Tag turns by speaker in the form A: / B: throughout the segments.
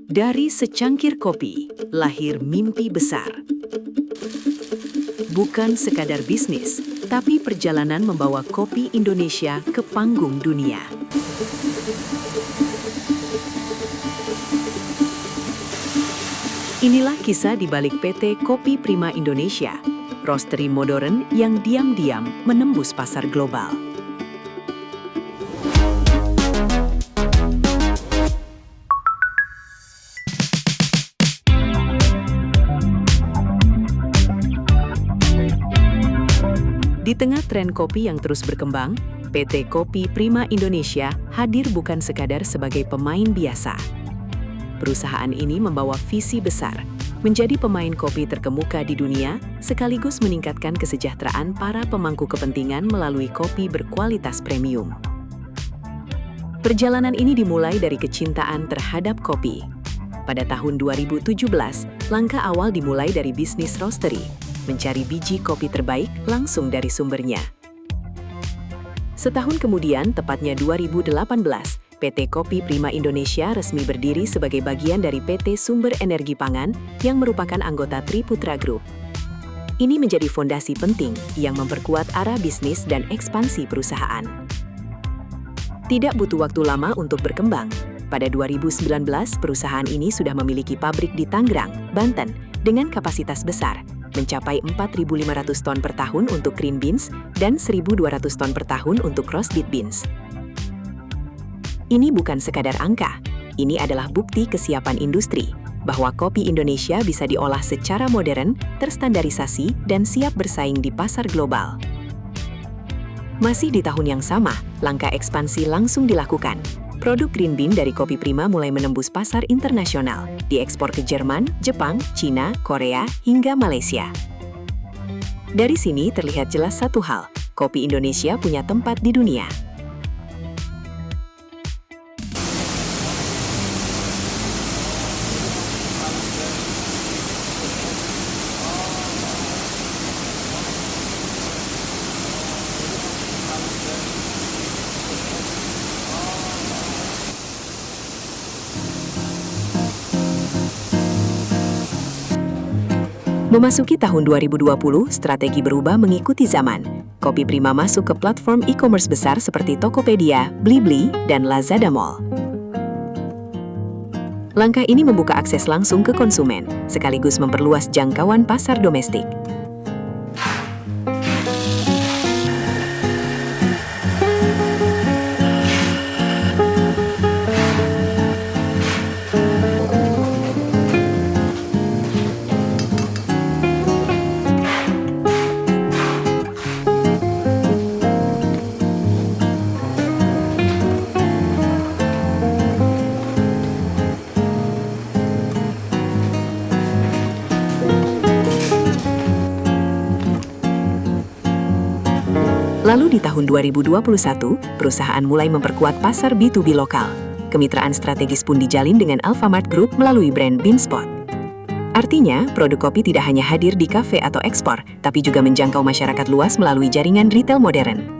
A: Dari secangkir kopi, lahir mimpi besar. Bukan sekadar bisnis, tapi perjalanan membawa kopi Indonesia ke panggung dunia. Inilah kisah di balik PT Kopi Prima Indonesia, roastery modern yang diam-diam menembus pasar global. Di tengah tren kopi yang terus berkembang, PT Kopi Prima Indonesia hadir bukan sekadar sebagai pemain biasa. Perusahaan ini membawa visi besar, menjadi pemain kopi terkemuka di dunia, sekaligus meningkatkan kesejahteraan para pemangku kepentingan melalui kopi berkualitas premium. Perjalanan ini dimulai dari kecintaan terhadap kopi. Pada tahun 2017, langkah awal dimulai dari bisnis roastery, mencari biji kopi terbaik langsung dari sumbernya. Setahun kemudian, tepatnya 2018, PT Kopi Prima Indonesia resmi berdiri sebagai bagian dari PT Sumber Energi Pangan yang merupakan anggota Triputra Group. Ini menjadi fondasi penting yang memperkuat arah bisnis dan ekspansi perusahaan. Tidak butuh waktu lama untuk berkembang. Pada 2019, perusahaan ini sudah memiliki pabrik di Tangerang, Banten, dengan kapasitas besar, mencapai 4.500 ton per tahun untuk green beans dan 1.200 ton per tahun untuk roasted beans. Ini bukan sekadar angka, ini adalah bukti kesiapan industri, bahwa kopi Indonesia bisa diolah secara modern, terstandarisasi, dan siap bersaing di pasar global. Masih di tahun yang sama, langkah ekspansi langsung dilakukan. Produk green bean dari Kopi Prima mulai menembus pasar internasional, diekspor ke Jerman, Jepang, Cina, Korea, hingga Malaysia. Dari sini terlihat jelas satu hal, kopi Indonesia punya tempat di dunia. Memasuki tahun 2020, strategi berubah mengikuti zaman. Kopi Prima masuk ke platform e-commerce besar seperti Tokopedia, Blibli, dan Lazada Mall. Langkah ini membuka akses langsung ke konsumen, sekaligus memperluas jangkauan pasar domestik. Lalu di tahun 2021, perusahaan mulai memperkuat pasar B2B lokal. Kemitraan strategis pun dijalin dengan Alfamart Group melalui brand Beanspot. Artinya, produk kopi tidak hanya hadir di kafe atau ekspor, tapi juga menjangkau masyarakat luas melalui jaringan retail modern.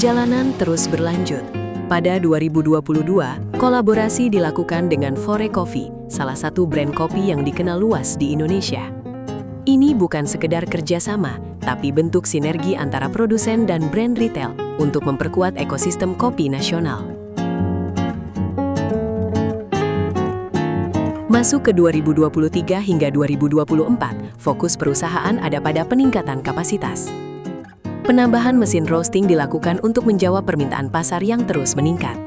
A: Perjalanan terus berlanjut. Pada 2022, kolaborasi dilakukan dengan Fore Coffee, salah satu brand kopi yang dikenal luas di Indonesia. Ini bukan sekedar kerjasama, tapi bentuk sinergi antara produsen dan brand retail untuk memperkuat ekosistem kopi nasional. Masuk ke 2023 hingga 2024, fokus perusahaan ada pada peningkatan kapasitas. Penambahan mesin roasting dilakukan untuk menjawab permintaan pasar yang terus meningkat.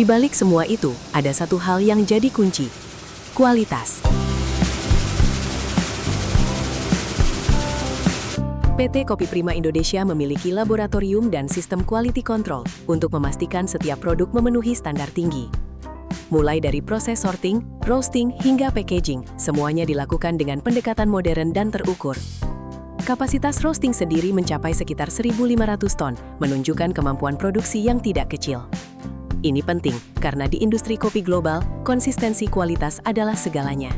A: Di balik semua itu, ada satu hal yang jadi kunci: kualitas. PT Kopi Prima Indonesia memiliki laboratorium dan sistem quality control untuk memastikan setiap produk memenuhi standar tinggi. Mulai dari proses sorting, roasting, hingga packaging, semuanya dilakukan dengan pendekatan modern dan terukur. Kapasitas roasting sendiri mencapai sekitar 1.500 ton, menunjukkan kemampuan produksi yang tidak kecil. Ini penting, karena di industri kopi global, konsistensi kualitas adalah segalanya.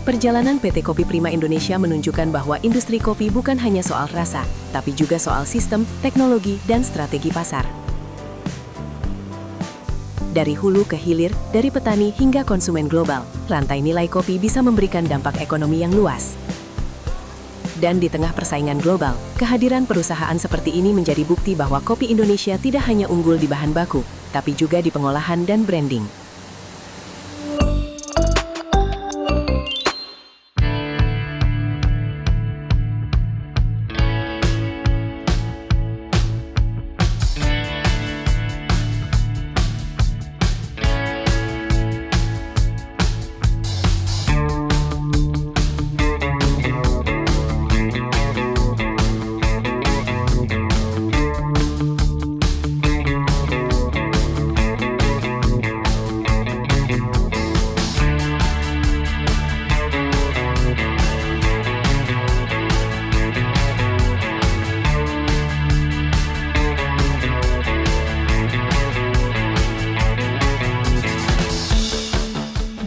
A: Perjalanan PT Kopi Prima Indonesia menunjukkan bahwa industri kopi bukan hanya soal rasa, tapi juga soal sistem, teknologi, dan strategi pasar. Dari hulu ke hilir, dari petani hingga konsumen global, rantai nilai kopi bisa memberikan dampak ekonomi yang luas. Dan di tengah persaingan global, kehadiran perusahaan seperti ini menjadi bukti bahwa kopi Indonesia tidak hanya unggul di bahan baku, tapi juga di pengolahan dan branding.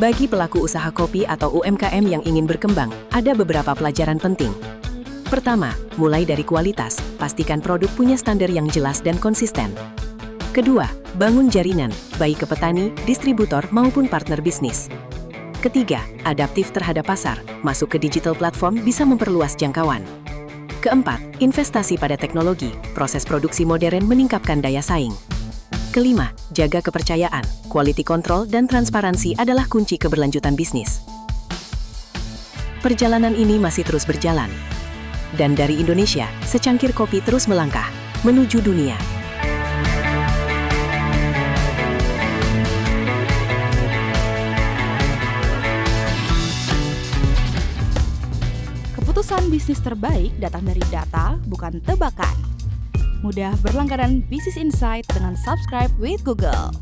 A: Bagi pelaku usaha kopi atau UMKM yang ingin berkembang, ada beberapa pelajaran penting. Pertama, mulai dari kualitas, pastikan produk punya standar yang jelas dan konsisten. Kedua, bangun jaringan, baik ke petani, distributor, maupun partner bisnis. Ketiga, adaptif terhadap pasar, masuk ke digital platform bisa memperluas jangkauan. Keempat, investasi pada teknologi, proses produksi modern meningkatkan daya saing. Kelima, jaga kepercayaan, quality control dan transparansi adalah kunci keberlanjutan bisnis. Perjalanan ini masih terus berjalan. Dan dari Indonesia, secangkir kopi terus melangkah menuju dunia.
B: Keputusan bisnis terbaik datang dari data, bukan tebakan. Mudah berlangganan Business Insight dengan subscribe with Google.